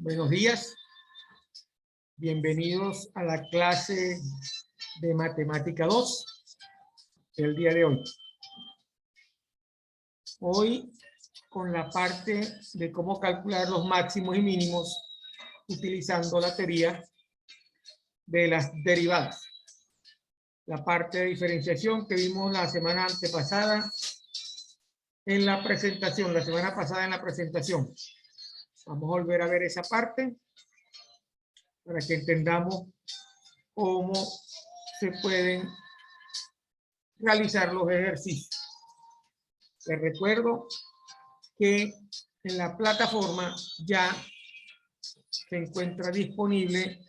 Buenos días, bienvenidos a la clase de Matemática 2 del día de hoy. Hoy con la parte de cómo calcular los máximos y mínimos utilizando la teoría de las derivadas. La parte de diferenciación que vimos la semana antepasada en la presentación, la semana pasada en la presentación. Vamos a volver a ver esa parte para que entendamos cómo se pueden realizar los ejercicios. Les recuerdo que en la plataforma ya se encuentra disponible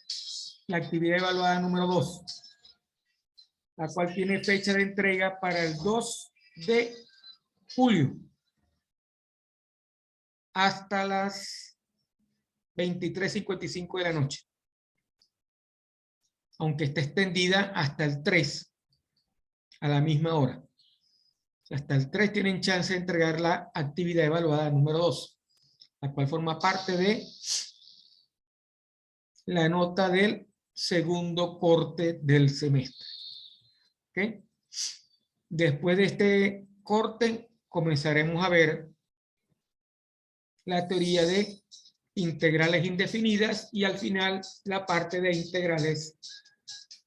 la actividad evaluada número 2, la cual tiene fecha de entrega para el 2 de julio hasta las 23:55 de la noche, aunque está extendida hasta el 3 a la misma hora. Hasta el 3 tienen chance de entregar la actividad evaluada número 2, la cual forma parte de la nota del segundo corte del semestre. ¿Okay? Después de este corte comenzaremos a ver la teoría de integrales indefinidas y al final la parte de integrales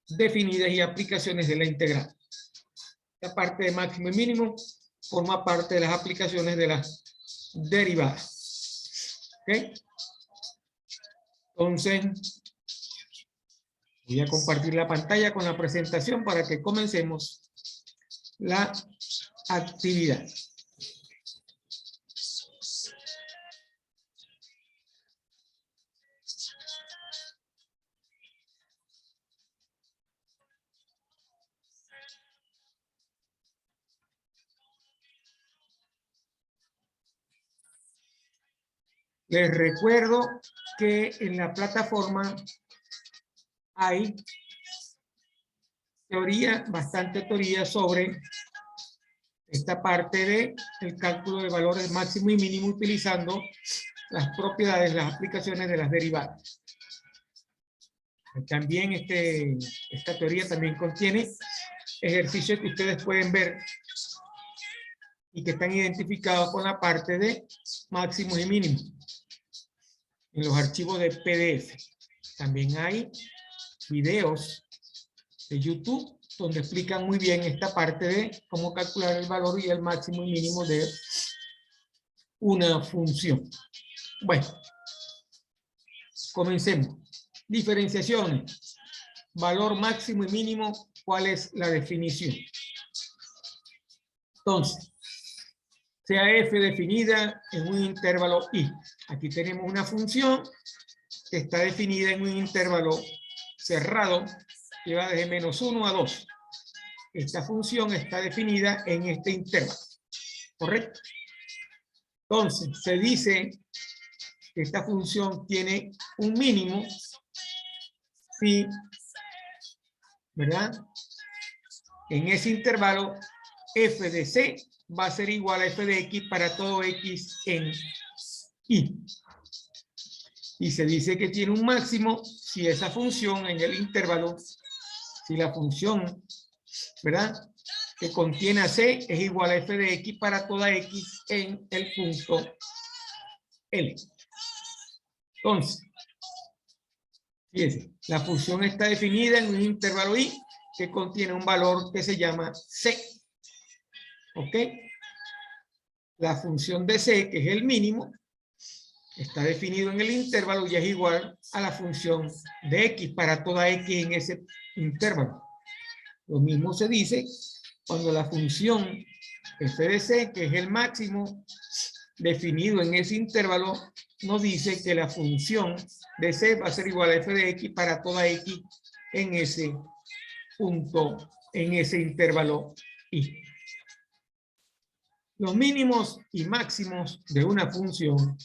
definidas y aplicaciones de la integral. La parte de máximo y mínimo forma parte de las aplicaciones de las derivadas. ¿Okay? Entonces, voy a compartir la pantalla con la presentación para que comencemos la actividad. Les recuerdo que en la plataforma hay teoría, bastante teoría sobre esta parte de el cálculo de valores máximo y mínimo utilizando las propiedades, las aplicaciones de las derivadas. También esta teoría también contiene ejercicios que ustedes pueden ver y que están identificados con la parte de máximos y mínimos en los archivos de PDF. También hay videos de YouTube donde explican muy bien esta parte de cómo calcular el valor y el máximo y mínimo de una función. Bueno, comencemos. Diferenciaciones. Valor máximo y mínimo, ¿cuál es la definición? Entonces, sea f definida en un intervalo i. Aquí tenemos una función que está definida en un intervalo cerrado que va desde -1 a 2. Esta función está definida en este intervalo. ¿Correcto? Entonces, se dice que esta función tiene un mínimo si, ¿verdad? En ese intervalo, f de c va a ser igual a f de x para todo x en y. Y se dice que tiene un máximo si esa función en el intervalo, si la función, ¿verdad?, que contiene a c es igual a f de x para toda x en el punto L. Entonces, fíjense, la función está definida en un intervalo i que contiene un valor que se llama c. ¿Ok? La función de c, que es el mínimo, está definido en el intervalo y es igual a la función de x para toda x en ese intervalo. Lo mismo se dice cuando la función f de c, que es el máximo definido en ese intervalo, nos dice que la función de c va a ser igual a f de x para toda x en ese punto, en ese intervalo i. Los mínimos y máximos de una función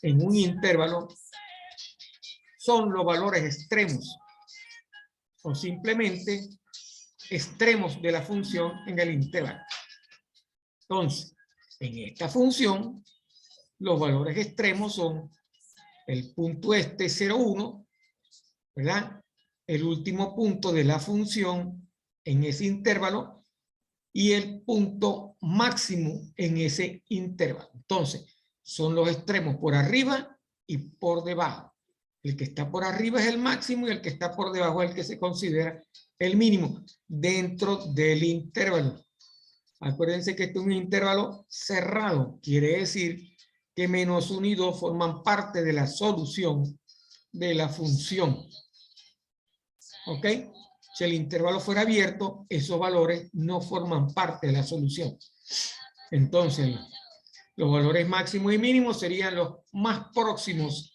en un intervalo son los valores extremos o simplemente extremos de la función en el intervalo. Entonces, en esta función, los valores extremos son el punto este 0,1, ¿verdad? El último punto de la función en ese intervalo y el punto máximo en ese intervalo. Entonces, son los extremos por arriba y por debajo. El que está por arriba es el máximo y el que está por debajo es el que se considera el mínimo dentro del intervalo. Acuérdense que este es un intervalo cerrado. Quiere decir que menos 1 y 2 forman parte de la solución de la función. ¿Ok? Si el intervalo fuera abierto, esos valores no forman parte de la solución. Entonces, los valores máximos y mínimos serían los más próximos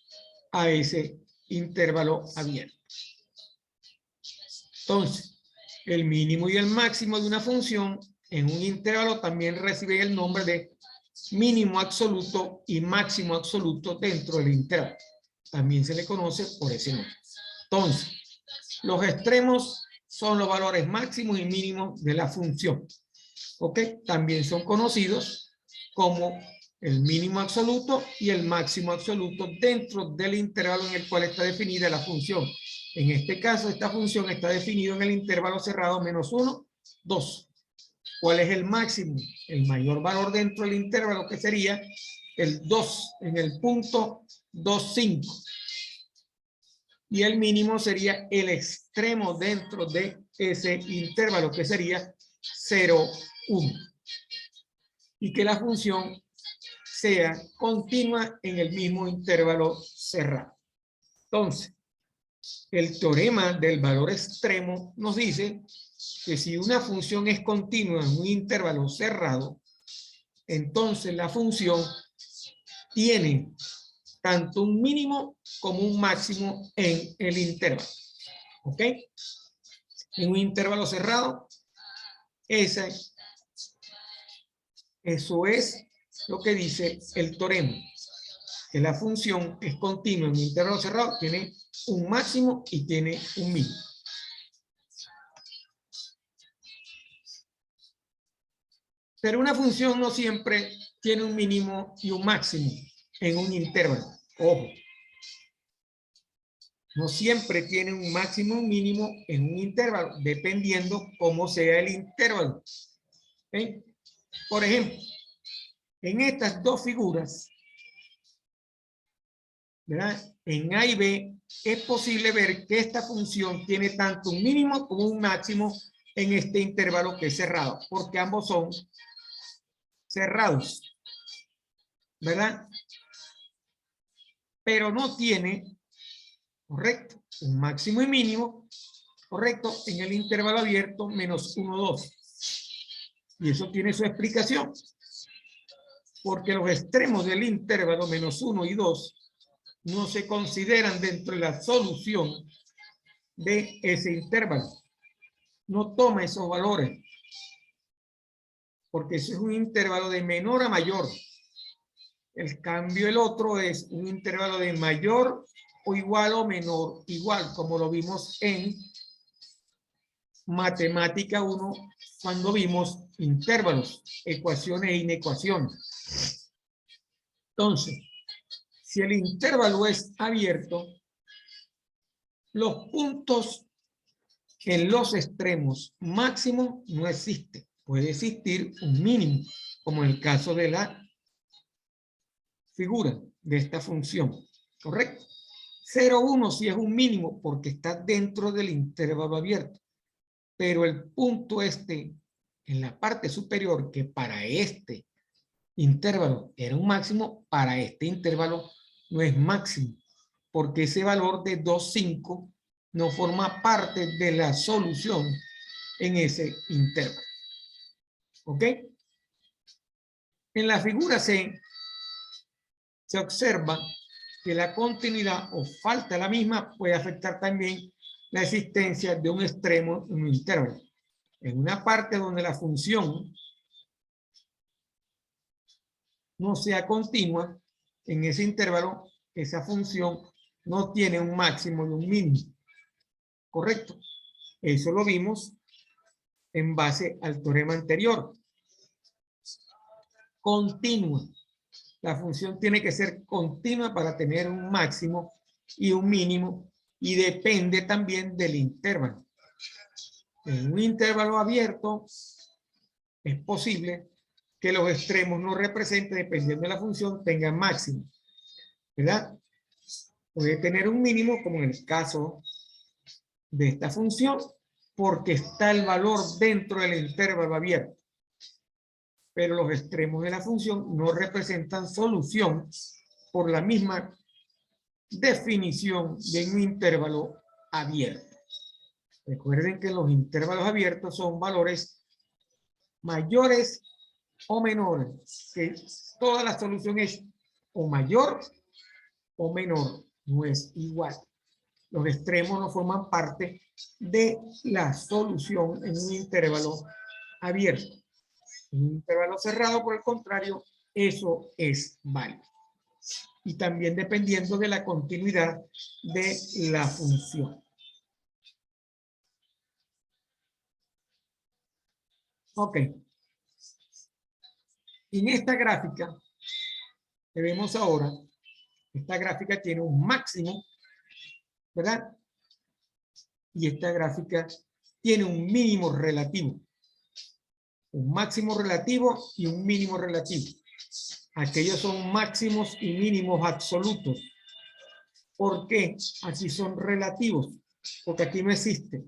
a ese intervalo abierto. Entonces, el mínimo y el máximo de una función en un intervalo también reciben el nombre de mínimo absoluto y máximo absoluto dentro del intervalo. También se le conoce por ese nombre. Entonces, los extremos son los valores máximos y mínimos de la función. ¿Ok? También son conocidos como el mínimo absoluto y el máximo absoluto dentro del intervalo en el cual está definida la función. En este caso, esta función está definida en el intervalo cerrado menos 1, 2. ¿Cuál es el máximo? El mayor valor dentro del intervalo, que sería el 2 en el punto 2,5. Y el mínimo sería el extremo dentro de ese intervalo, que sería 0,1. Y que la función sea continua en el mismo intervalo cerrado. Entonces, el teorema del valor extremo nos dice que si una función es continua en un intervalo cerrado, entonces la función tiene tanto un mínimo como un máximo en el intervalo. ¿Ok? En un intervalo cerrado, eso es lo que dice el teorema, que la función es continua en un intervalo cerrado, tiene un máximo y tiene un mínimo. Pero una función no siempre tiene un mínimo y un máximo en un intervalo. Ojo. No siempre tiene un máximo y un mínimo en un intervalo, dependiendo cómo sea el intervalo. ¿Okay? Por ejemplo, en estas dos figuras, ¿verdad? En A y B, es posible ver que esta función tiene tanto un mínimo como un máximo en este intervalo que es cerrado, porque ambos son cerrados, ¿verdad? Pero no tiene, correcto, un máximo y mínimo, correcto, en el intervalo abierto menos 1, 2. Y eso tiene su explicación, porque los extremos del intervalo menos 1 y 2 no se consideran dentro de la solución de ese intervalo. No toma esos valores, porque eso es un intervalo de menor a mayor. El cambio, el otro es un intervalo de mayor o igual o menor igual, como lo vimos en Matemática 1 cuando vimos intervalos, ecuaciones e inecuaciones. Entonces, si el intervalo es abierto, los puntos en los extremos máximos no existen. Puede existir un mínimo, como en el caso de la figura de esta función. ¿Correcto? 0,1 sí es un mínimo porque está dentro del intervalo abierto. Pero el punto este en la parte superior, que para este intervalo era un máximo, para este intervalo no es máximo, porque ese valor de 2,5 no forma parte de la solución en ese intervalo. ¿Ok? En la figura C se observa que la continuidad o falta de la misma puede afectar también la existencia de un extremo en un intervalo. En una parte donde la función no sea continua, en ese intervalo, esa función no tiene un máximo y un mínimo. ¿Correcto? Eso lo vimos en base al teorema anterior. Continua. La función tiene que ser continua para tener un máximo y un mínimo, y depende también del intervalo. En un intervalo abierto es posible que los extremos no representen, dependiendo de la función, tengan máximo, ¿verdad? Puede tener un mínimo, como en el caso de esta función, porque está el valor dentro del intervalo abierto. Pero los extremos de la función no representan solución por la misma definición de un intervalo abierto. Recuerden que los intervalos abiertos son valores mayores o menores, que toda la solución es o mayor o menor, no es igual. Los extremos no forman parte de la solución en un intervalo abierto. En un intervalo cerrado, por el contrario, eso es válido. Y también dependiendo de la continuidad de la función. Ok. En esta gráfica que vemos ahora, esta gráfica tiene un máximo, ¿verdad? Y esta gráfica tiene un mínimo relativo. Un máximo relativo y un mínimo relativo. Aquellos son máximos y mínimos absolutos. ¿Por qué? Aquí son relativos. Porque aquí no existe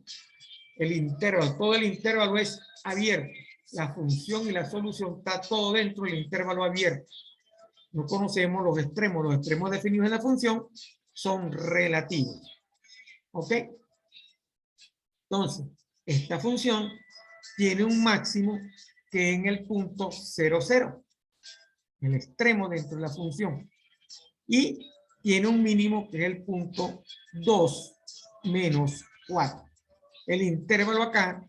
el intervalo. Todo el intervalo es abierto. La función y la solución está todo dentro del intervalo abierto. No conocemos los extremos. Los extremos definidos en la función son relativos. ¿Ok? Entonces, esta función tiene un máximo que en el punto 0, 0. El extremo dentro de la función. Y tiene un mínimo que es el punto 2 menos 4. El intervalo acá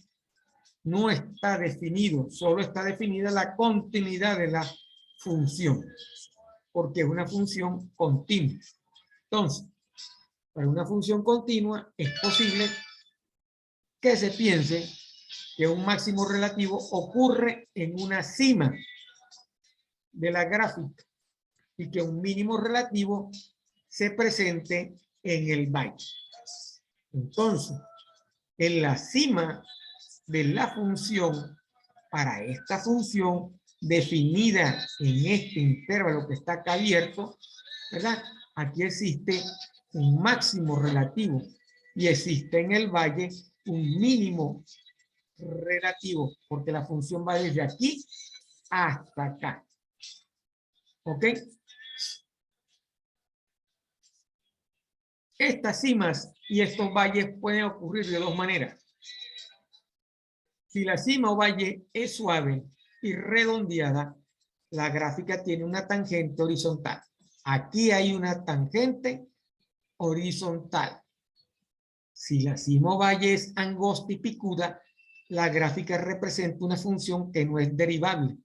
no está definido, solo está definida la continuidad de la función, porque es una función continua. Entonces, para una función continua es posible que se piense que un máximo relativo ocurre en una cima de la gráfica y que un mínimo relativo se presente en el valle. Entonces, en la cima de la función, para esta función definida en este intervalo que está acá abierto, ¿verdad? Aquí existe un máximo relativo y existe en el valle un mínimo relativo, porque la función va desde aquí hasta acá. ¿Ok? Estas cimas y estos valles pueden ocurrir de dos maneras. Si la cima o valle es suave y redondeada, la gráfica tiene una tangente horizontal. Aquí hay una tangente horizontal. Si la cima o valle es angosta y picuda, la gráfica representa una función que no es derivable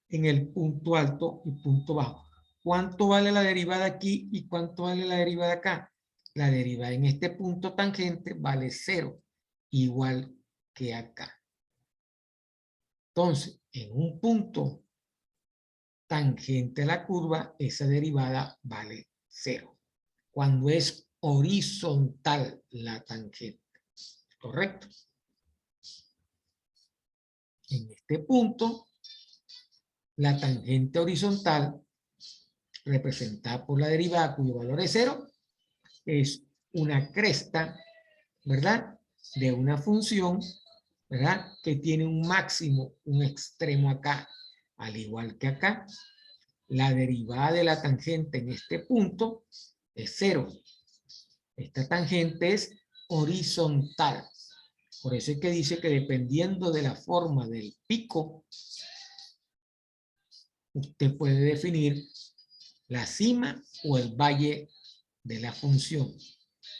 en el punto alto y punto bajo. ¿Cuánto vale la derivada aquí y cuánto vale la derivada acá? La derivada en este punto tangente vale 0, igual que acá. Entonces, en un punto tangente a la curva, esa derivada vale 0. Cuando es horizontal la tangente. ¿Correcto? En este punto, la tangente horizontal, representada por la derivada cuyo valor es 0, es una cresta, ¿verdad? De una función, ¿verdad? Que tiene un máximo, un extremo acá, al igual que acá. La derivada de la tangente en este punto es 0. Esta tangente es horizontal. Por eso es que dice que dependiendo de la forma del pico, usted puede definir la cima o el valle de la función.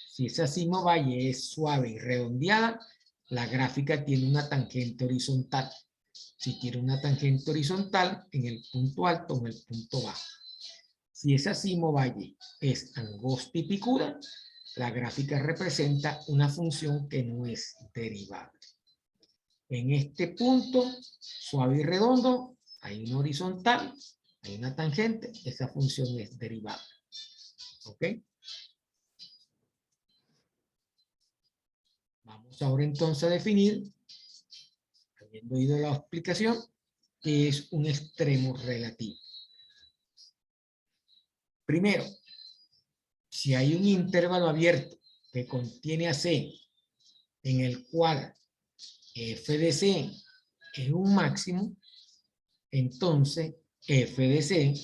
Si esa cima o valle es suave y redondeada, la gráfica tiene una tangente horizontal. Si tiene una tangente horizontal en el punto alto o en el punto bajo. Si esa cima o valle es angosta y picuda, la gráfica representa una función que no es derivable. En este punto, suave y redondo, hay una horizontal, Hay una tangente, esa función es derivada. ¿Ok? Vamos ahora entonces a definir, habiendo oído la explicación, qué es un extremo relativo. Primero, si hay un intervalo abierto que contiene a C, en el cual f de C es un máximo, entonces f de C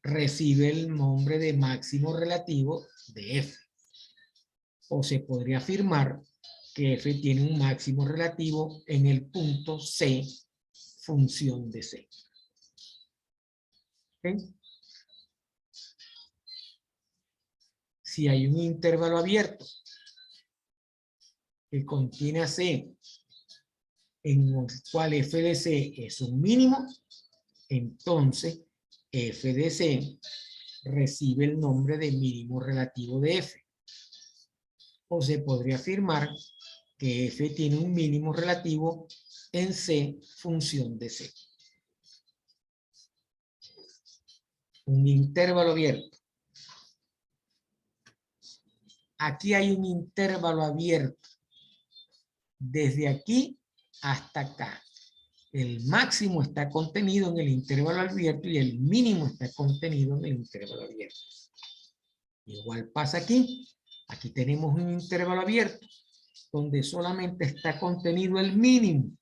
recibe el nombre de máximo relativo de f. O se podría afirmar que f tiene un máximo relativo en el punto C, función de C. ¿Okay? Si hay un intervalo abierto que contiene a C, en el cual f de C es un mínimo, entonces f de C recibe el nombre de mínimo relativo de f. O se podría afirmar que f tiene un mínimo relativo en C, función de C. Un intervalo abierto. Aquí hay un intervalo abierto. Desde aquí hasta acá. El máximo está contenido en el intervalo abierto y el mínimo está contenido en el intervalo abierto. Igual pasa aquí. Aquí tenemos un intervalo abierto donde solamente está contenido el mínimo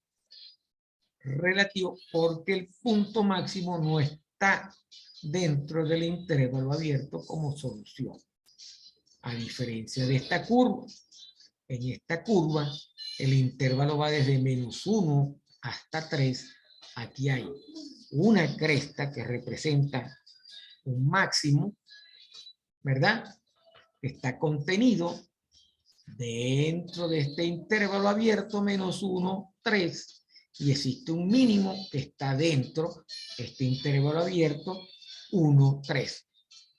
relativo porque el punto máximo no está dentro del intervalo abierto como solución. A diferencia de esta curva, en esta curva el intervalo va desde -1 hasta 3. Aquí hay una cresta que representa un máximo, ¿verdad? Está contenido dentro de este intervalo abierto -1, 3. Y existe un mínimo que está dentro de este intervalo abierto 1, 3.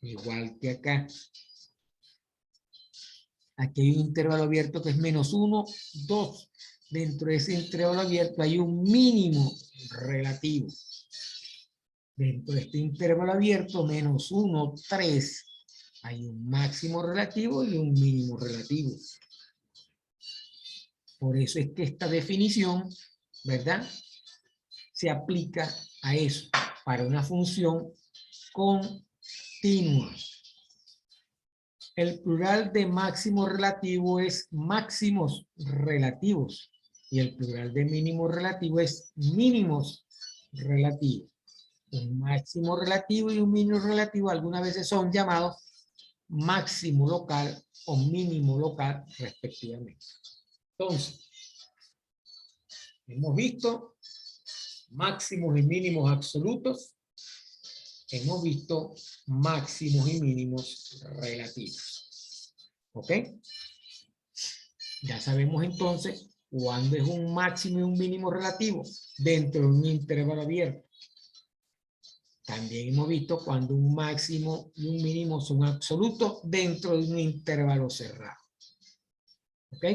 Igual que acá. Aquí hay un intervalo abierto que es -1, 2. Dentro de ese intervalo abierto hay un mínimo relativo. Dentro de este intervalo abierto, -1, 3, hay un máximo relativo y un mínimo relativo. Por eso es que esta definición, ¿verdad?, se aplica a eso, para una función continua. El plural de máximo relativo es máximos relativos y el plural de mínimo relativo es mínimos relativos. Un máximo relativo y un mínimo relativo algunas veces son llamados máximo local o mínimo local respectivamente. Entonces, hemos visto máximos y mínimos absolutos. Hemos visto máximos y mínimos relativos. ¿Ok? Ya sabemos entonces cuándo es un máximo y un mínimo relativo dentro de un intervalo abierto. También hemos visto cuando un máximo y un mínimo son absolutos dentro de un intervalo cerrado. ¿Ok?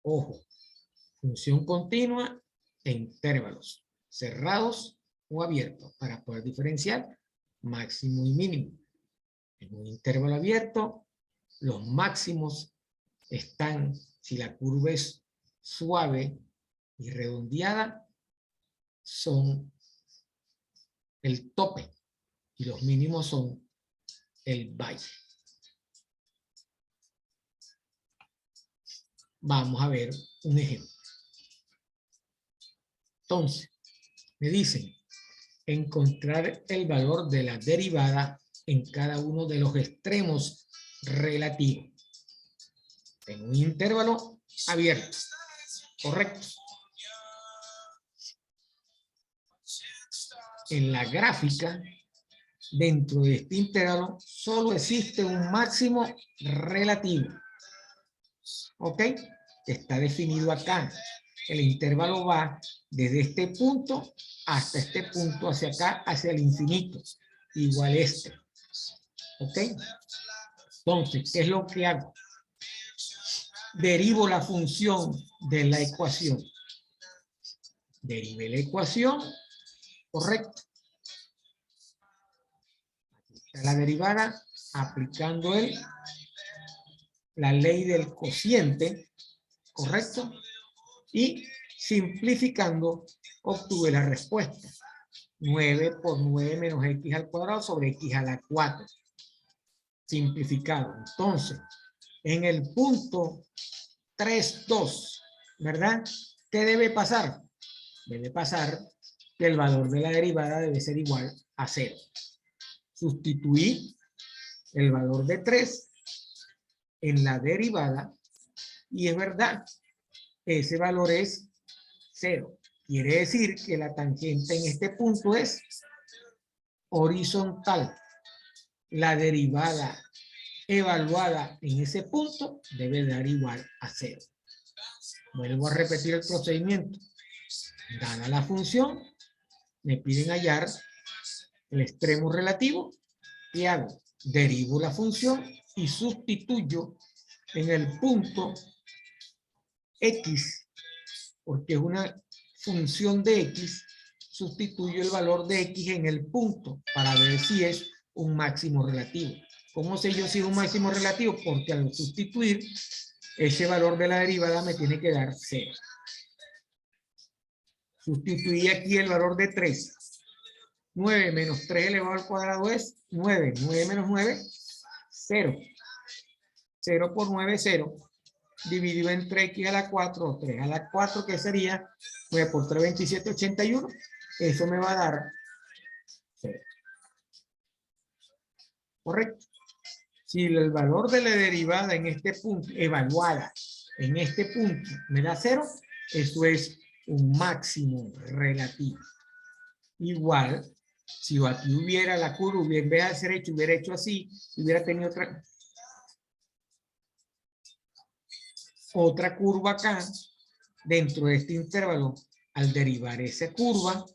Ojo, función continua e intervalos cerrados o abiertos para poder diferenciar máximo y mínimo. En un intervalo abierto, los máximos están, si la curva es suave y redondeada, son el tope y los mínimos son el valle. Vamos a ver un ejemplo. Entonces, me dicen encontrar el valor de la derivada en cada uno de los extremos relativos. En un intervalo abierto. Correcto. En la gráfica, dentro de este intervalo, solo existe un máximo relativo. ¿Ok? Que está definido acá. El intervalo va desde este punto hasta este punto, hacia acá, hacia el infinito. Igual este. ¿Ok? Entonces, ¿qué es lo que hago? Derivo la función de la ecuación. Derive la ecuación Correcto. Aquí está la derivada aplicando la ley del cociente. Correcto. Y simplificando obtuve la respuesta. 9 por 9 menos x al cuadrado sobre x a la 4. Simplificado. Entonces, en el punto 3, 2, ¿verdad? ¿Qué debe pasar? Debe pasar que el valor de la derivada debe ser igual a 0. Sustituí el valor de 3 en la derivada y es verdad, ese valor es 0. Quiere decir que la tangente en este punto es horizontal. La derivada evaluada en ese punto debe dar igual a 0. Vuelvo a repetir el procedimiento. Dada la función, me piden hallar el extremo relativo. ¿Qué hago? Derivo la función y sustituyo en el punto x, porque es una función de x, sustituyo el valor de x en el punto para ver si es un máximo relativo. ¿Cómo sé yo si es un máximo relativo? Porque al sustituir ese valor de la derivada me tiene que dar 0. Sustituí aquí el valor de 3. 9 menos 3 elevado al cuadrado es 9. 9 menos 9, 0. 0 por 9, 0. Dividido entre x a la 4, 3 a la 4, que sería 9 por 3, 27, 81. Eso me va a dar 0. Correcto. Si el valor de la derivada en este punto, evaluada en este punto, me da 0, eso es un máximo relativo. Igual, si aquí hubiera la curva, en vez de ser hecho, hubiera hecho así, hubiera tenido otra curva acá, dentro de este intervalo, al derivar esa curva,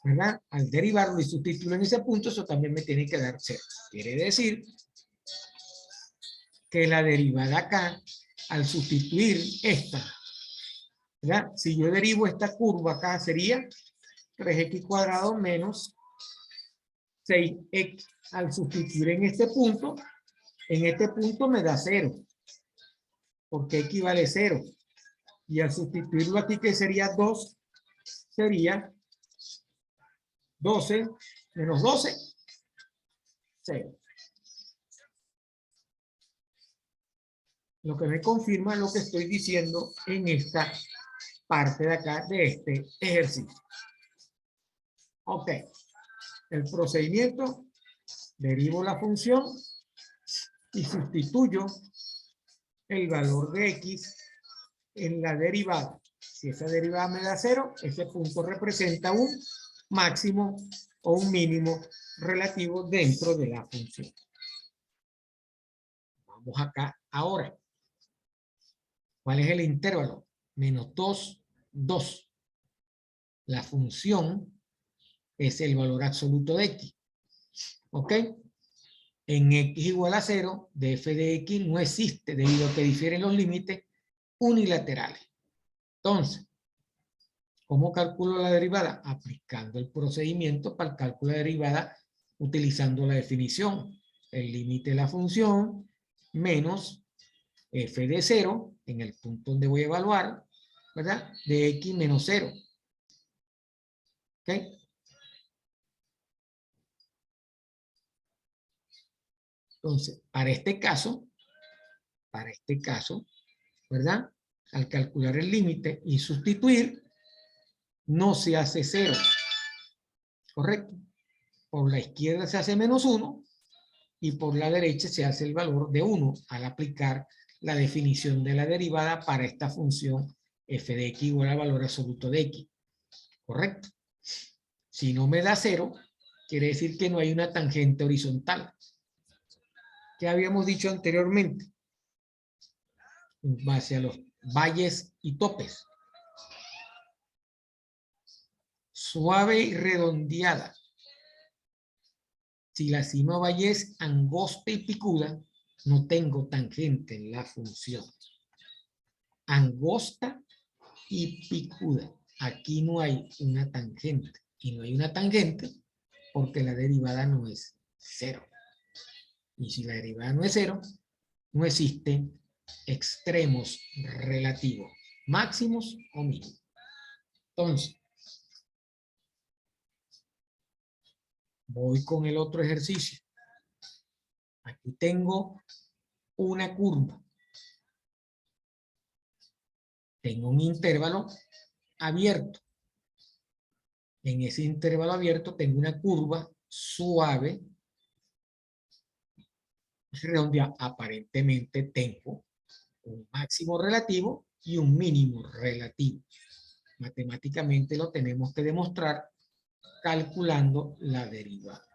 ¿verdad? Al derivarlo y sustituirlo en ese punto, eso también me tiene que dar 0. Quiere decir que la derivada acá, al sustituir esta, ¿verdad? Si yo derivo esta curva acá, sería 3x cuadrado menos 6x. Al sustituir en este punto me da 0, porque x vale 0. Y al sustituirlo aquí, que sería 2, sería 12 menos 12, 0. Lo que me confirma lo que estoy diciendo en esta parte de acá de este ejercicio. Ok. El procedimiento, derivo la función y sustituyo el valor de x en la derivada. Si esa derivada me da 0, ese punto representa un máximo o un mínimo relativo dentro de la función. Vamos acá ahora. ¿Cuál es el intervalo? Menos 2, 2. La función es el valor absoluto de x. ¿Ok? En x igual a 0, de f de x no existe debido a que difieren los límites unilaterales. Entonces, ¿cómo calculo la derivada? Aplicando el procedimiento para el cálculo de derivada utilizando la definición. El límite de la función menos f de 0 en el punto donde voy a evaluar, ¿verdad? De x menos 0. ¿Ok? Entonces, para este caso, ¿verdad? Al calcular el límite y sustituir, no se hace 0. ¿Correcto? Por la izquierda se hace menos 1 y por la derecha se hace el valor de 1 al aplicar la definición de la derivada para esta función f de x igual al valor absoluto de x. ¿Correcto? Si no me da 0, quiere decir que no hay una tangente horizontal. ¿Qué habíamos dicho anteriormente? En base a los valles y topes. Suave y redondeada. Si la cima valle es angosta y picuda, no tengo tangente en la función. Angosta y picuda. Aquí no hay una tangente. y no hay una tangente porque la derivada no es 0. Y si la derivada no es 0, no existen extremos relativos, máximos o mínimos. Entonces, voy con el otro ejercicio. Aquí tengo una curva. Tengo un intervalo abierto. En ese intervalo abierto tengo una curva suave, redondeada. Aparentemente tengo un máximo relativo y un mínimo relativo. Matemáticamente lo tenemos que demostrar calculando la derivada.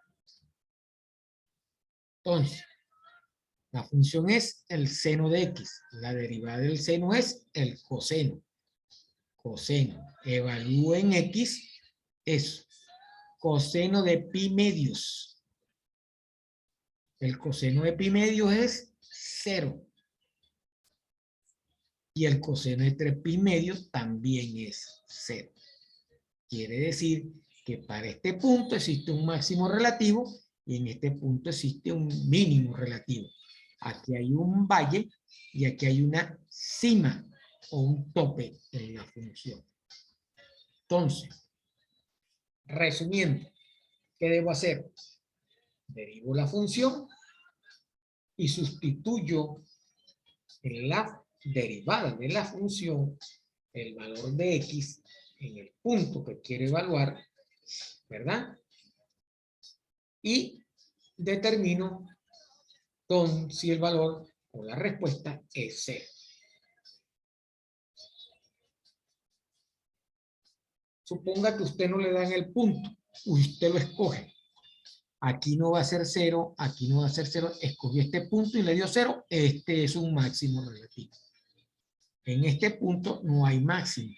Entonces, la función es el seno de x. La derivada del seno es el coseno. Coseno. Evalúo en x eso. Coseno de pi medios. El coseno de pi medios es 0. Y el coseno de 3 pi medios también es 0. Quiere decir que para este punto existe un máximo relativo y en este punto existe un mínimo relativo. Aquí hay un valle y aquí hay una cima o un tope en la función. Entonces, resumiendo, ¿qué debo hacer? Derivo la función y sustituyo en la derivada de la función el valor de x en el punto que quiero evaluar, ¿verdad? Y determino si el valor o la respuesta es 0. Suponga que usted no le dan el punto, usted lo escoge. Aquí no va a ser 0, aquí no va a ser 0. Escogió este punto y le dio 0. Este es un máximo relativo. En este punto no hay máximo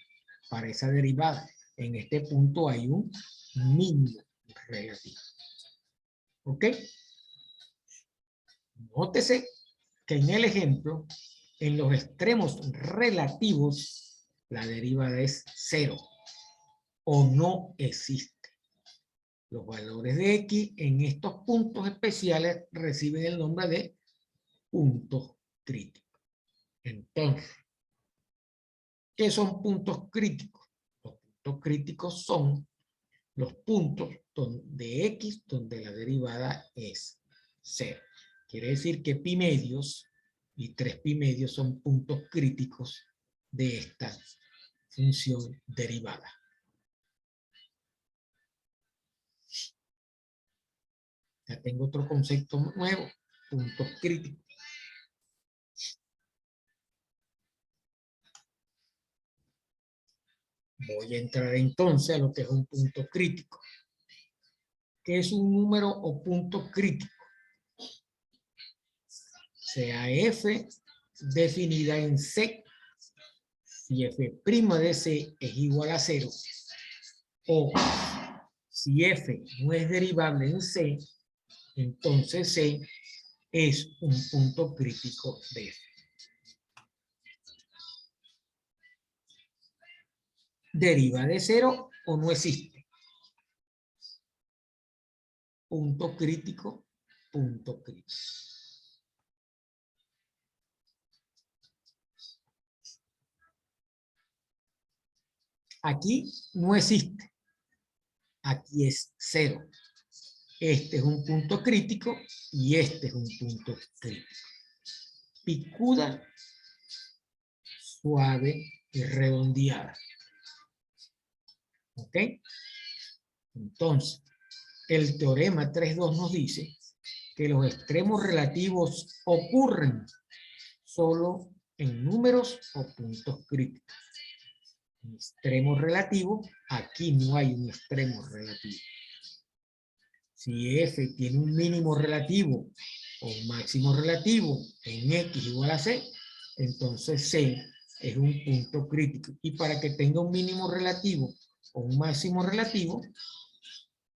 para esa derivada. En este punto hay un mínimo relativo. ¿Ok? Nótese que en el ejemplo, en los extremos relativos, la derivada es 0 o no existe. Los valores de x en estos puntos especiales reciben el nombre de puntos críticos. Entonces, ¿qué son puntos críticos? Los puntos críticos son los puntos de x donde la derivada es 0. Quiere decir que pi medios y 3 pi medios son puntos críticos de esta función derivada. Ya tengo otro concepto nuevo, puntos críticos. Voy a entrar entonces a lo que es un punto crítico. ¿Qué es un número o punto crítico? Sea f definida en C, si f' de C es igual a 0, o si f no es derivable en C, entonces C es un punto crítico de F. ¿Deriva de 0 o no existe? Punto crítico, punto crítico. Aquí no existe. Aquí es 0. Este es un punto crítico y este es un punto crítico. Picuda, suave y redondeada. ¿Ok? Entonces, el teorema 3.2 nos dice que los extremos relativos ocurren solo en números o puntos críticos. En extremo relativo, aquí no hay un extremo relativo. Si f tiene un mínimo relativo o un máximo relativo en x igual a c, entonces c es un punto crítico. Y para que tenga un mínimo relativo o un máximo relativo,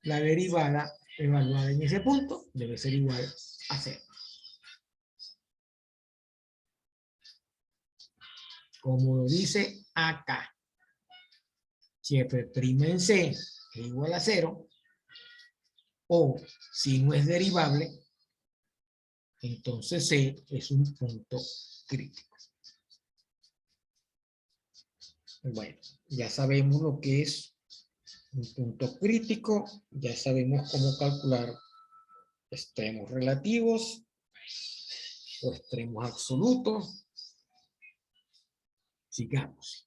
la derivada evaluada en ese punto debe ser igual a 0. Como lo dice acá. Si f' en C es igual a 0, o si no es derivable, entonces C es un punto crítico. Bueno, ya sabemos lo que es un punto crítico, ya sabemos cómo calcular extremos relativos o extremos absolutos. Sigamos.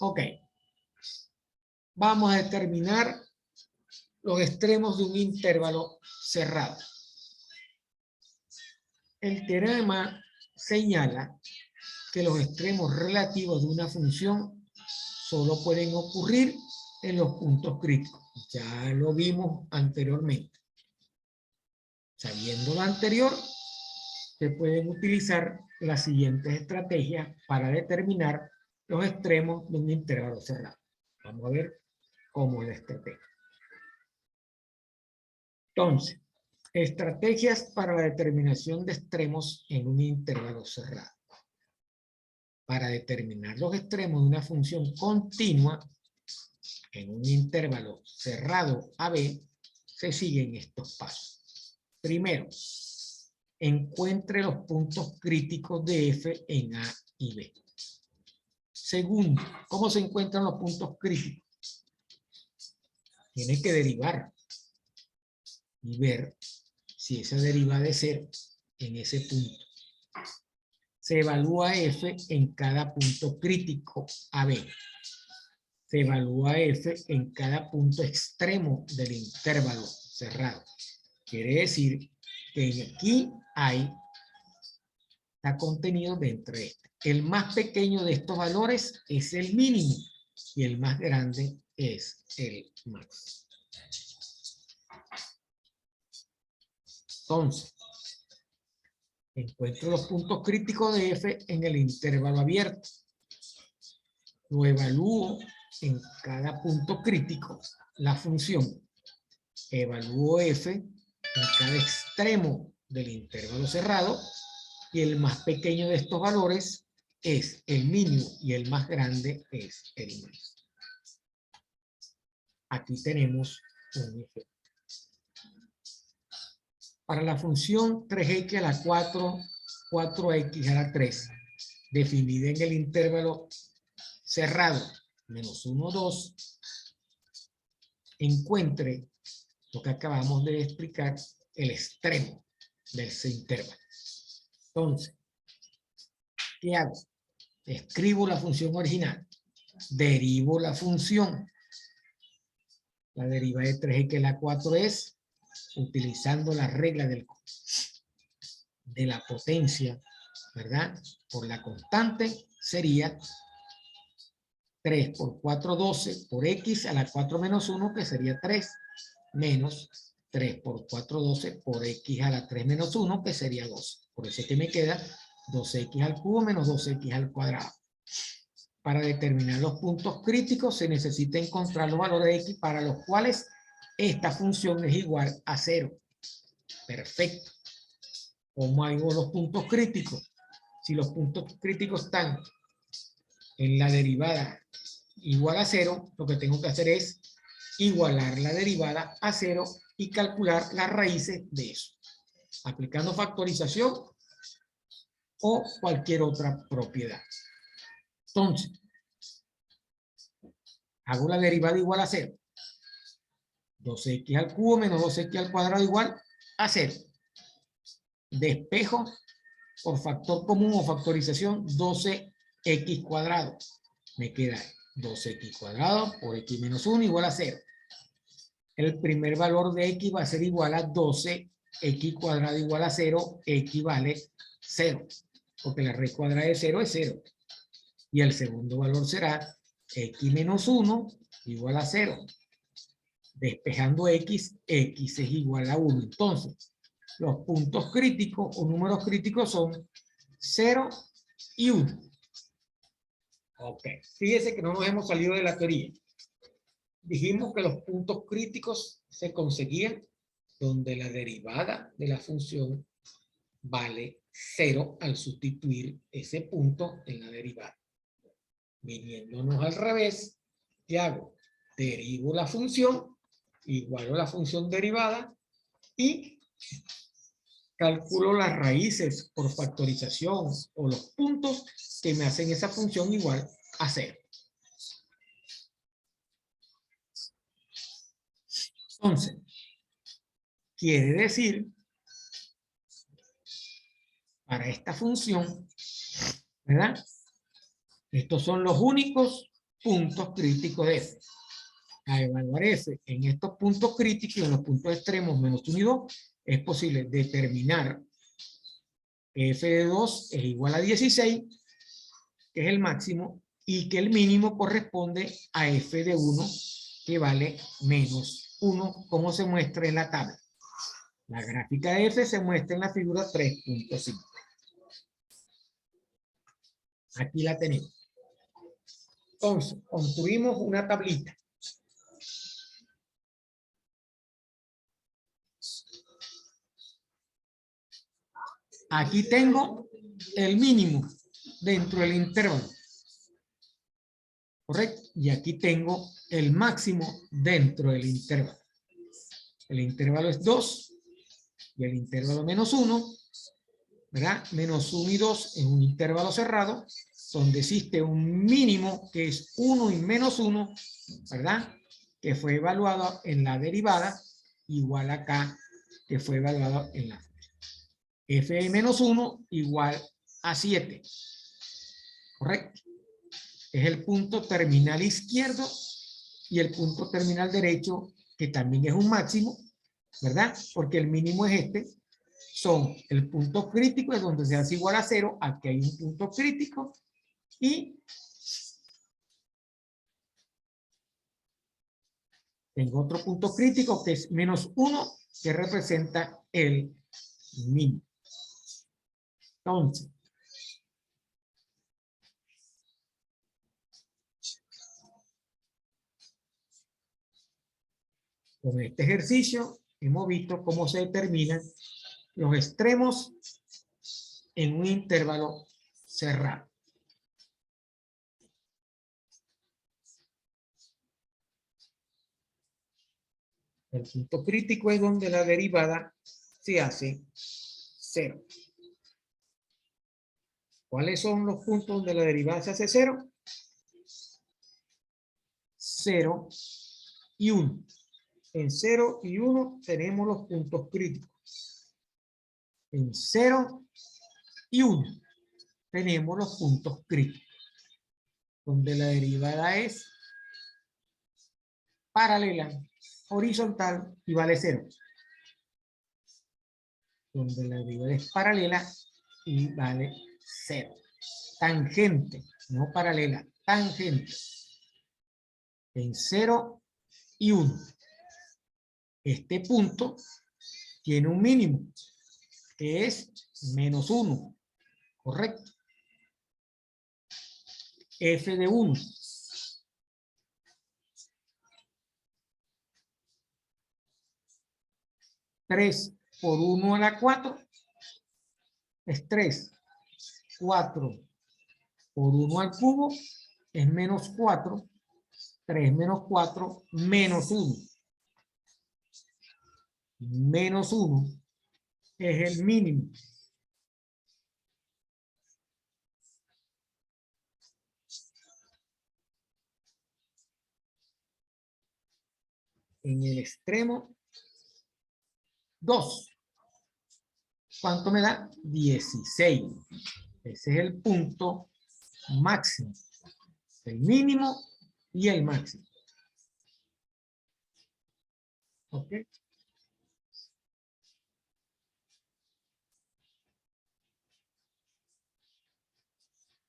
Ok. Vamos a determinar los extremos de un intervalo cerrado. El teorema señala que los extremos relativos de una función solo pueden ocurrir en los puntos críticos. Ya lo vimos anteriormente. Sabiendo lo anterior, se pueden utilizar las siguientes estrategias para determinar los extremos de un intervalo cerrado. Vamos a ver cómo es la estrategia. Entonces, estrategias para la determinación de extremos en un intervalo cerrado. Para determinar los extremos de una función continua en un intervalo cerrado AB, se siguen estos pasos. Primero, encuentre los puntos críticos de F en A y B. Segundo, ¿cómo se encuentran los puntos críticos? Tiene que derivar y ver si esa deriva de 0 en ese punto. Se evalúa F en cada punto crítico AB. Se evalúa F en cada punto extremo del intervalo cerrado. Quiere decir que aquí está contenido dentro de este. El más pequeño de estos valores es el mínimo y el más grande es el máximo. Entonces, encuentro los puntos críticos de F en el intervalo abierto. Lo evalúo en cada punto crítico, la función. Evalúo F en cada extremo del intervalo cerrado y el más pequeño de estos valores es el mínimo y el más grande es el máximo. Aquí tenemos un ejemplo. Para la función 3x a la 4, 4x a la 3, definida en el intervalo cerrado, menos 1, 2, encuentre lo que acabamos de explicar, el extremo de ese intervalo. Entonces, ¿qué hago? Escribo la función original, derivo la función. La deriva de 3x a la 4 es, utilizando la regla de la potencia, ¿verdad? Por la constante, sería 3 por 4, 12 por x a la 4 menos 1, que sería 3, menos 3 por 4, 12 por x a la 3 menos 1, que sería 12. Por eso es que me queda 2x al cubo menos 2x al cuadrado. Para determinar los puntos críticos se necesita encontrar los valores de x para los cuales esta función es igual a 0. Perfecto. ¿Cómo hago los puntos críticos? Si los puntos críticos están en la derivada igual a 0, lo que tengo que hacer es igualar la derivada a 0 y calcular las raíces de eso, aplicando factorización o cualquier otra propiedad. Entonces, hago la derivada igual a 0. 2x al cubo menos 2x al cuadrado igual a 0. Despejo por factor común o factorización 12x cuadrado. Me queda 2x cuadrado por x menos 1 igual a 0. El primer valor de x va a ser igual a 12, x cuadrado igual a 0, x vale 0, porque la raíz cuadrada de 0 es 0. Y el segundo valor será x menos 1 igual a 0. Despejando x, x es igual a 1. Entonces, los puntos críticos o números críticos son 0 y 1. Ok, fíjese que no nos hemos salido de la teoría. Dijimos que los puntos críticos se conseguían donde la derivada de la función vale 0 al sustituir ese punto en la derivada. Viniéndonos al revés, ¿qué hago? Derivo la función, igualo la función derivada y calculo las raíces por factorización o los puntos que me hacen esa función igual a 0. Entonces, quiere decir, para esta función, ¿verdad? Estos son los únicos puntos críticos de f. A evaluar f en estos puntos críticos y en los puntos extremos menos 1 y 2, es posible determinar que f de 2 es igual a 16, que es el máximo, y que el mínimo corresponde a f de 1, que vale menos 1, como se muestra en la tabla. La gráfica de f se muestra en la figura 3.5. Aquí la tenemos. Entonces, construimos una tablita. Aquí tengo el mínimo dentro del intervalo. ¿Correcto? Y aquí tengo el máximo dentro del intervalo. El intervalo es 2 y el intervalo menos 1, ¿verdad? Menos 1 y 2 es un intervalo cerrado donde existe un mínimo que es 1 y menos 1, ¿verdad? Que fue evaluado en la derivada, igual acá que fue evaluado en la f de menos 1 igual a 7. ¿Correcto? Es el punto terminal izquierdo y el punto terminal derecho, que también es un máximo, ¿verdad? Porque el mínimo es este. Son el punto crítico, es donde se hace igual a 0, aquí hay un punto crítico, y tengo otro punto crítico que es menos 1, que representa el mínimo. Entonces, con este ejercicio hemos visto cómo se determinan los extremos en un intervalo cerrado. El punto crítico es donde la derivada se hace 0. ¿Cuáles son los puntos donde la derivada se hace 0? 0 y 1. En 0 y 1 tenemos los puntos críticos. En 0 y 1 tenemos los puntos críticos, donde la derivada es paralela, horizontal y vale 0. Donde la derivada es paralela y vale 0. Tangente, no paralela, tangente. En 0 y 1. Este punto tiene un mínimo, que es menos 1. ¿Correcto? F de 1. 3 por 1 a la 4 es 3. 4 por 1 al cubo es menos 4. 3 menos 4, menos 1. Menos 1 es el mínimo. En el extremo 2. ¿Cuánto me da? 16. Ese es el punto máximo. El mínimo y el máximo. ¿Ok?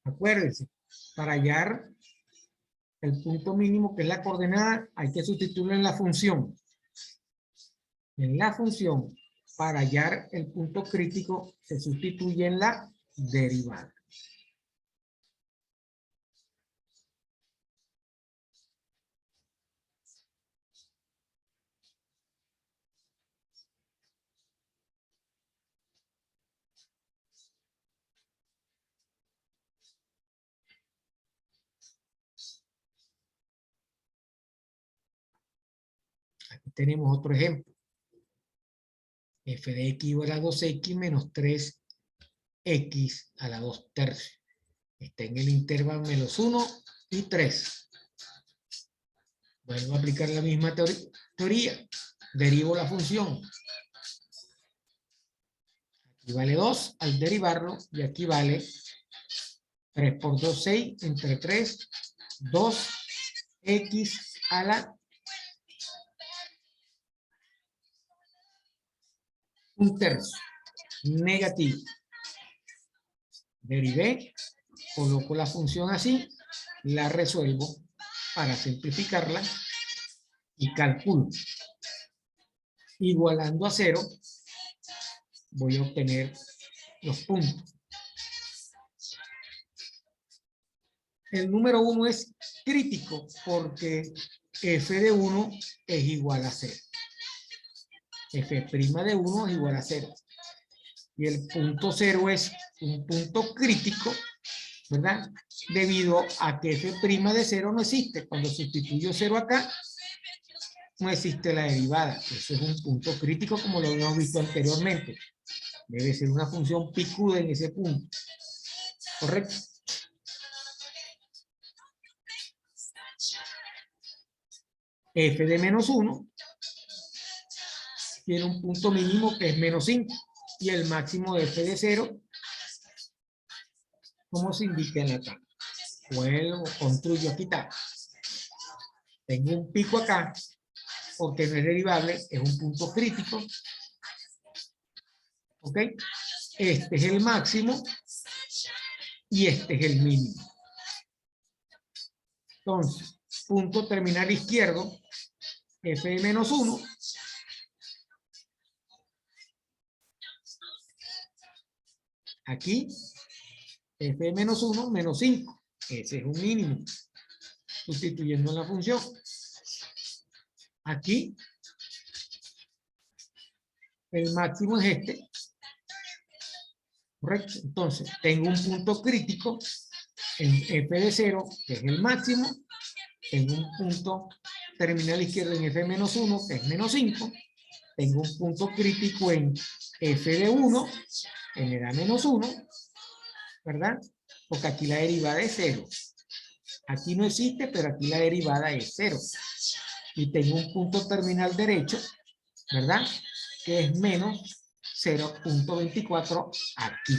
Acuérdense, para hallar el punto mínimo, que es la coordenada, hay que sustituirlo en la función. En la función, para hallar el punto crítico, se sustituye en la derivada. Aquí tenemos otro ejemplo. F de x igual a 2x menos 3x a la 2 tercios. Está en el intervalo menos 1 y 3. Vuelvo a aplicar la misma teoría. Derivo la función. Aquí vale 2 al derivarlo y aquí vale 3 por 2, 6, entre 3, 2x a la 1 tercio. Negativo. Derivé, coloco la función así, la resuelvo para simplificarla y calculo. Igualando a 0, voy a obtener los puntos. El número 1 es crítico porque f de 1 es igual a 0. F' de 1 es igual a 0. Y el punto 0 es un punto crítico, ¿verdad? Debido a que f' de 0 no existe. Cuando sustituyo 0 acá, no existe la derivada. Eso es un punto crítico como lo habíamos visto anteriormente. Debe ser una función picuda en ese punto. ¿Correcto? F de menos 1 tiene un punto mínimo que es menos 5 y el máximo de f de 0, como se indica en la tabla. Vuelvo, construyo, aquí está. Tengo un pico acá, porque no es derivable, es un punto crítico. ¿Ok? Este es el máximo y este es el mínimo. Entonces, punto terminal izquierdo, f de menos 1. Aquí, f de menos 1, menos 5. Ese es un mínimo. Sustituyendo la función. Aquí, el máximo es este. Correcto. Entonces, tengo un punto crítico en f de 0, que es el máximo. Tengo un punto terminal izquierdo en f de menos 1, que es menos 5. Tengo un punto crítico en f de 1, que me da menos 1, ¿verdad? Porque aquí la derivada es 0. Aquí no existe, pero aquí la derivada es 0. Y tengo un punto terminal derecho, ¿verdad? Que es menos 0.24 aquí.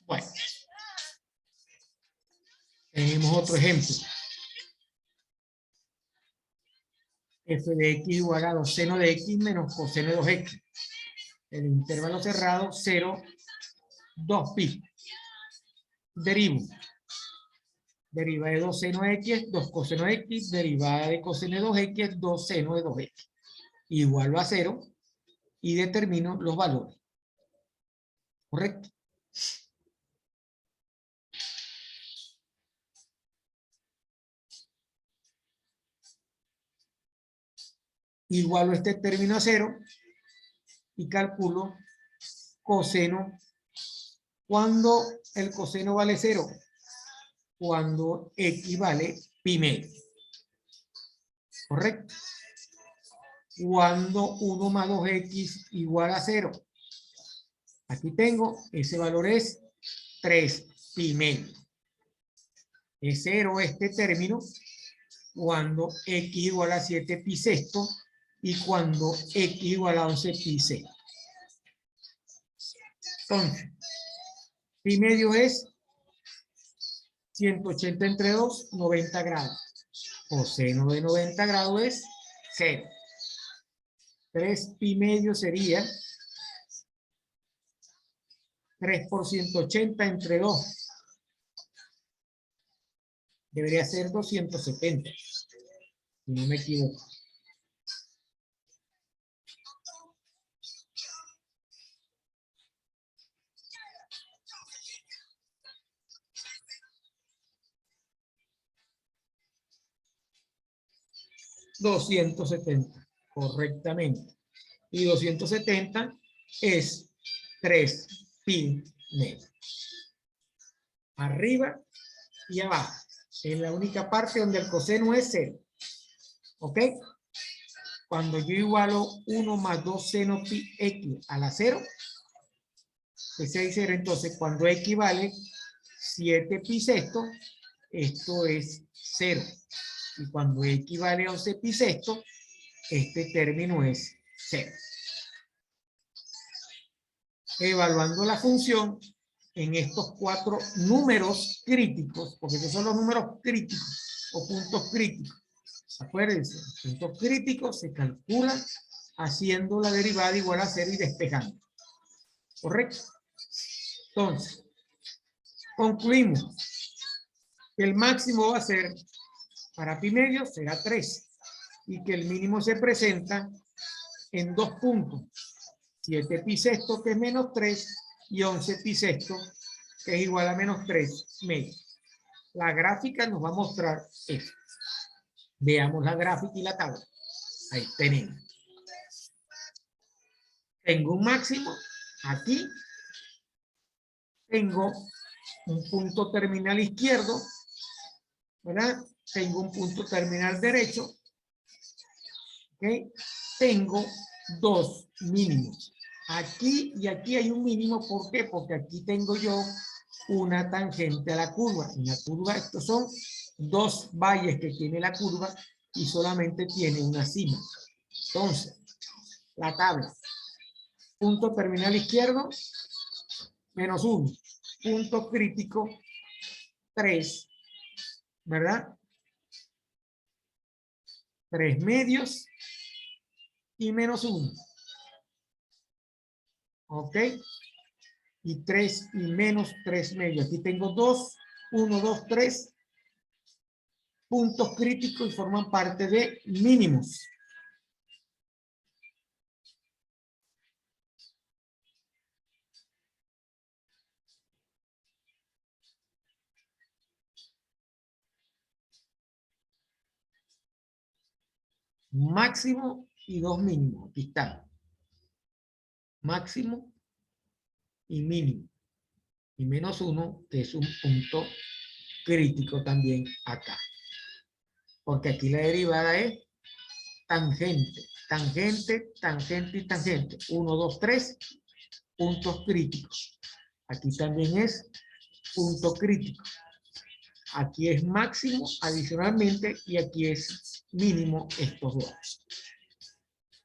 Bueno, tenemos otro ejemplo. F de x igual a 2 seno de x menos coseno de 2x. El intervalo cerrado 0, 2 pi. Derivo. Derivada de 2 seno de x, 2 coseno de x. Derivada de coseno de 2x, 2 seno de 2x. Igual a 0 y determino los valores. ¿Correcto? Igualo este término a 0 y calculo coseno. ¿Cuándo el coseno vale 0? Cuando x vale pi medio. ¿Correcto? Cuando 1 más 2x igual a 0. Aquí tengo, ese valor es 3 pi medio. Es 0 este término cuando x igual a 7 pi sexto y cuando x igual a 11 pi sexto. Entonces, pi medio es 180 entre 2, 90 grados. Coseno de 90 grados es 0. 3 pi medio sería 3 por 180 entre 2. Debería ser 270. Si no me equivoco. $270, correctamente. Y 270 es 3 pi medio. Arriba y abajo. Es la única parte donde el coseno es 0. ¿Ok? Cuando yo igualo 1 más 2 seno pi x a la 0, ese es 0. Entonces, cuando x vale 7 pi sexto, esto es 0. Y cuando x vale 11 pi sexto, este término es 0. Evaluando la función en estos 4 números críticos, porque estos son los números críticos o puntos críticos. Acuérdense, puntos críticos se calculan haciendo la derivada igual a 0 y despejando. ¿Correcto? Entonces, concluimos que el máximo va a ser, para pi medio será 3, y que el mínimo se presenta en 2 puntos. 7 pi sexto, que es menos 3, y 11 pi sexto, que es igual a menos 3 medio. La gráfica nos va a mostrar eso. Veamos la gráfica y la tabla. Ahí tenemos. Tengo un máximo aquí. Tengo un punto terminal izquierdo, ¿verdad? Tengo un punto terminal derecho. ¿Ok? Tengo 2 mínimos. Aquí y aquí hay un mínimo. ¿Por qué? Porque aquí tengo yo una tangente a la curva. En la curva, estos son 2 valles que tiene la curva y solamente tiene una cima. Entonces, la tabla. Punto terminal izquierdo, menos 1. Punto crítico, 3. ¿Verdad? 3 medios y menos 1. ¿Ok? Y 3 y menos 3 medios. Aquí tengo 2, 1, 2, 3 puntos críticos y forman parte de mínimos. Máximo y 2 mínimos. Aquí está. Máximo y mínimo. Y menos 1, que es un punto crítico también acá. Porque aquí la derivada es tangente, tangente, tangente y tangente. 1, 2, 3 puntos críticos. Aquí también es punto crítico. Aquí es máximo adicionalmente y aquí es mínimo estos dos.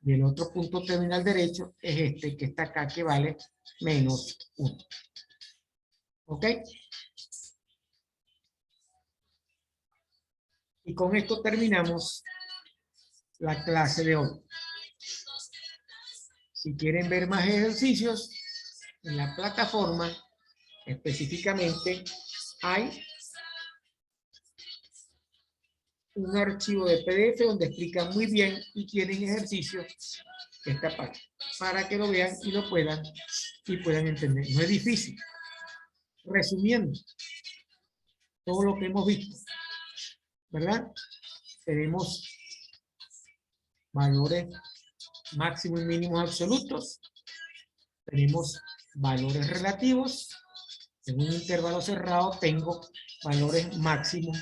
Y el otro punto terminal derecho es este que está acá, que vale menos 1. ¿Ok? Y con esto terminamos la clase de hoy. Si quieren ver más ejercicios, en la plataforma específicamente hay un archivo de PDF donde explica muy bien y tienen ejercicios esta parte para que lo vean y lo puedan entender. No es difícil. Resumiendo todo lo que hemos visto, ¿verdad? Tenemos valores máximos y mínimos absolutos. Tenemos valores relativos. En un intervalo cerrado tengo valores máximos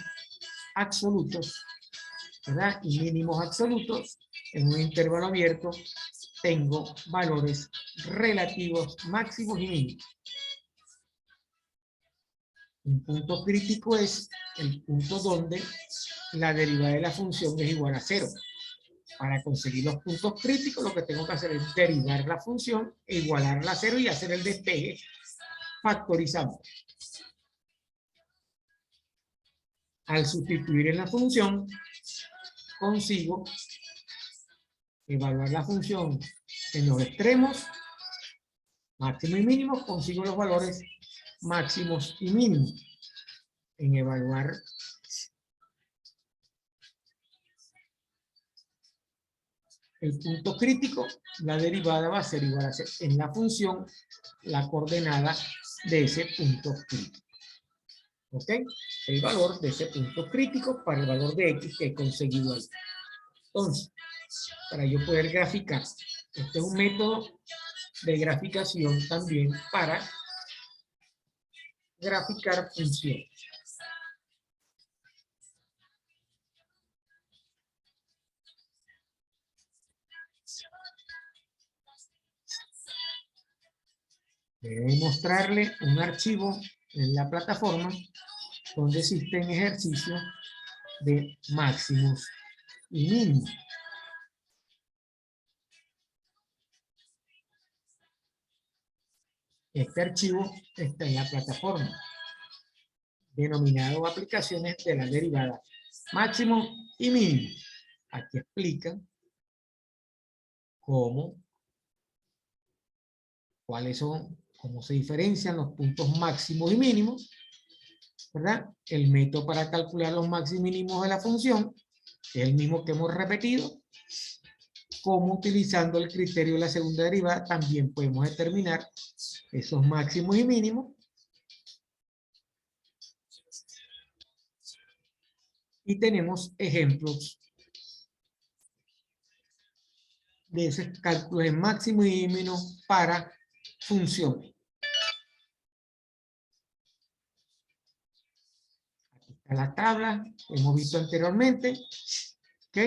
absolutos, ¿verdad? Y mínimos absolutos. En un intervalo abierto tengo valores relativos máximos y mínimos. Un punto crítico es el punto donde la derivada de la función es igual a 0. Para conseguir los puntos críticos, lo que tengo que hacer es derivar la función, igualarla a 0 y hacer el despeje factorizando. Al sustituir en la función, consigo evaluar la función en los extremos, máximo y mínimo, consigo los valores máximos y mínimos. En evaluar el punto crítico, la derivada va a ser igual a ser en la función la coordenada de ese punto crítico. ¿Ok? El valor de ese punto crítico para el valor de X que he conseguido ahí. Entonces, para yo poder graficar Este es un método de graficación también para graficar funciones. Debe mostrarle un archivo en la plataforma donde existen ejercicios de máximos y mínimos. Este archivo está en la plataforma, denominado aplicaciones de la derivada máximo y mínimo. Aquí explican cuáles son, cómo se diferencian los puntos máximos y mínimos, ¿verdad? El método para calcular los máximos y mínimos de la función es el mismo que hemos repetido. Como utilizando el criterio de la segunda derivada también podemos determinar esos máximos y mínimos. Y tenemos ejemplos de esos cálculos de máximo y mínimo para funciones. Aquí está la tabla que hemos visto anteriormente. ¿Ok?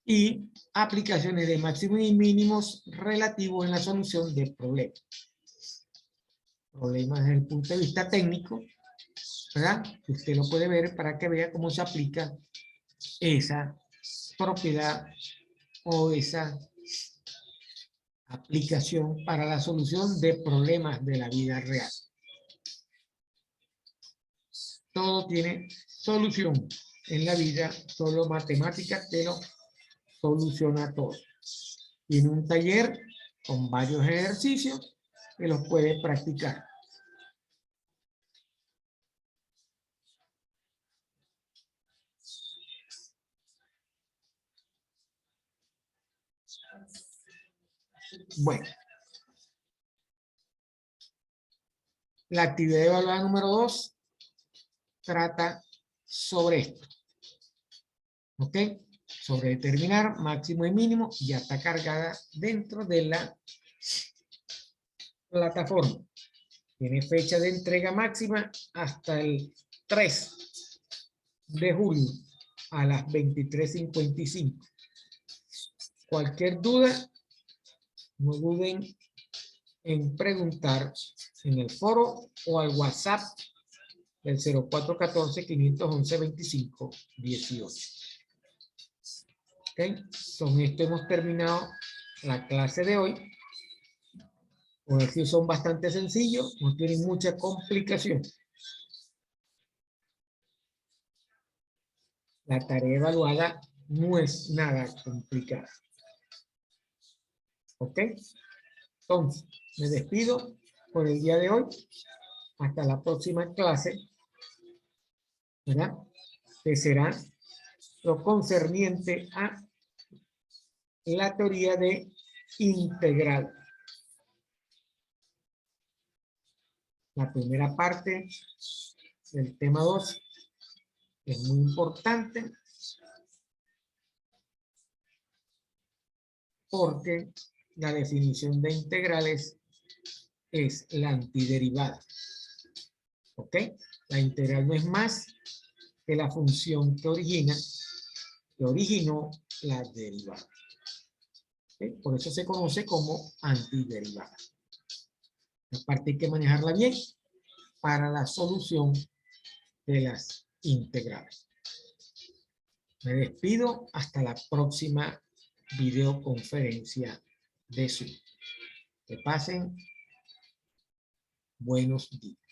Y aplicaciones de máximos y mínimos relativos en la solución de problemas. Problemas desde el punto de vista técnico, ¿verdad? Usted lo puede ver para que vea cómo se aplica esa propiedad o esa aplicación para la solución de problemas de la vida real. Todo tiene solución en la vida, solo matemáticas te lo soluciona todo. Tiene un taller con varios ejercicios que los puedes practicar. Bueno, la actividad evaluada número 2 trata sobre esto. ¿Ok? Sobre determinar máximo y mínimo, ya está cargada dentro de la plataforma. Tiene fecha de entrega máxima hasta el 3 de julio a las 23:55. Cualquier duda, no duden en preguntar en el foro o al WhatsApp del 0414-511-2518. ¿Okay? Con esto hemos terminado la clase de hoy. Los ejercicios son bastante sencillos, no tienen mucha complicación. La tarea evaluada no es nada complicada. ¿Ok? Entonces, me despido por el día de hoy. Hasta la próxima clase, ¿verdad? Que será lo concerniente a la teoría de integral. La primera parte del tema 2 es muy importante porque la definición de integrales es la antiderivada. ¿Ok? La integral no es más que la función que originó la derivada. ¿Okay? Por eso se conoce como antiderivada. La parte hay que manejarla bien para la solución de las integrales. Me despido hasta la próxima videoconferencia de Zoom. Que pasen buenos días.